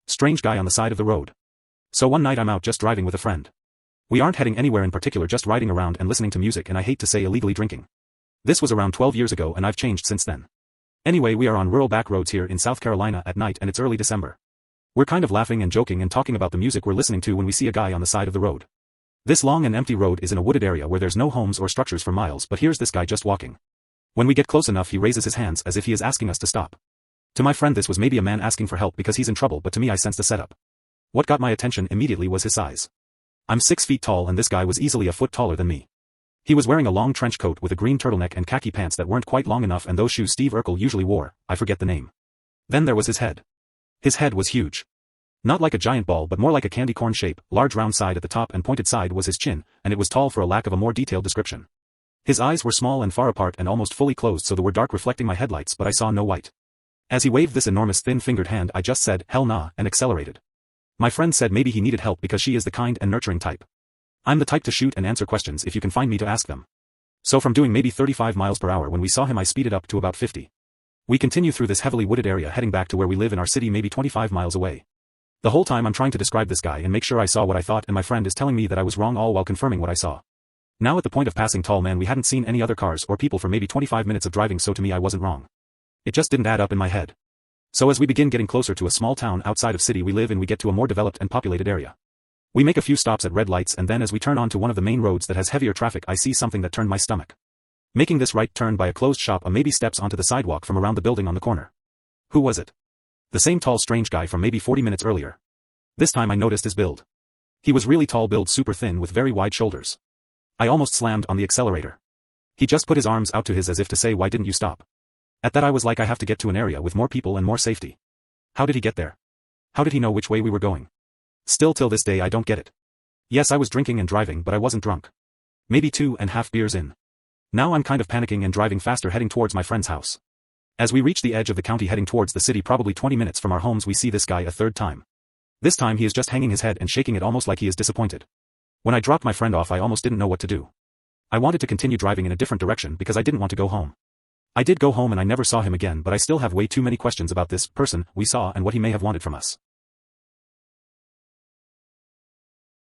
Strange guy on the side of the road. So one night I'm out just driving with a friend. We aren't heading anywhere in particular, just riding around and listening to music, and I hate to say illegally drinking. This was around 12 years ago and I've changed since then. Anyway, we are on rural back roads here in South Carolina at night and it's early December. We're kind of laughing and joking and talking about the music we're listening to when we see a guy on the side of the road. This long and empty road is in a wooded area where there's no homes or structures for miles, but here's this guy just walking. When we get close enough, he raises his hands as if he is asking us to stop. To my friend this was maybe a man asking for help because he's in trouble, but to me I sensed a setup. What got my attention immediately was his size. I'm 6 feet tall and this guy was easily a foot taller than me. He was wearing a long trench coat with a green turtleneck and khaki pants that weren't quite long enough and those shoes Steve Urkel usually wore, I forget the name. Then there was his head. His head was huge. Not like a giant ball but more like a candy corn shape, large round side at the top and pointed side was his chin, and it was tall for a lack of a more detailed description. His eyes were small and far apart and almost fully closed, so they were dark, reflecting my headlights, but I saw no white. As he waved this enormous thin-fingered hand I just said, "Hell nah," and accelerated. My friend said maybe he needed help because she is the kind and nurturing type. I'm the type to shoot and answer questions if you can find me to ask them. So from doing maybe 35 miles per hour when we saw him, I speeded up to about 50. We continue through this heavily wooded area heading back to where we live in our city, maybe 25 miles away. The whole time I'm trying to describe this guy and make sure I saw what I thought, and my friend is telling me that I was wrong, all while confirming what I saw. Now at the point of passing tall man, we hadn't seen any other cars or people for maybe 25 minutes of driving, so to me I wasn't wrong. It just didn't add up in my head. So as we begin getting closer to a small town outside of city we live in, we get to a more developed and populated area. We make a few stops at red lights, and then as we turn onto one of the main roads that has heavier traffic, I see something that turned my stomach. Making this right turn by a closed shop, a maybe steps onto the sidewalk from around the building on the corner. Who was it? The same tall strange guy from maybe 40 minutes earlier. This time I noticed his build. He was really tall build, super thin with very wide shoulders. I almost slammed on the accelerator. He just put his arms out to his as if to say, "Why didn't you stop?" At that I was like, I have to get to an area with more people and more safety. How did he get there? How did he know which way we were going? Still till this day I don't get it. Yes, I was drinking and driving, but I wasn't drunk. Maybe 2.5 beers in. Now I'm kind of panicking and driving faster, heading towards my friend's house. As we reach the edge of the county heading towards the city, probably 20 minutes from our homes, we see this guy a third time. This time he is just hanging his head and shaking it almost like he is disappointed. When I dropped my friend off I almost didn't know what to do. I wanted to continue driving in a different direction because I didn't want to go home. I did go home and I never saw him again, but I still have way too many questions about this person we saw and what he may have wanted from us.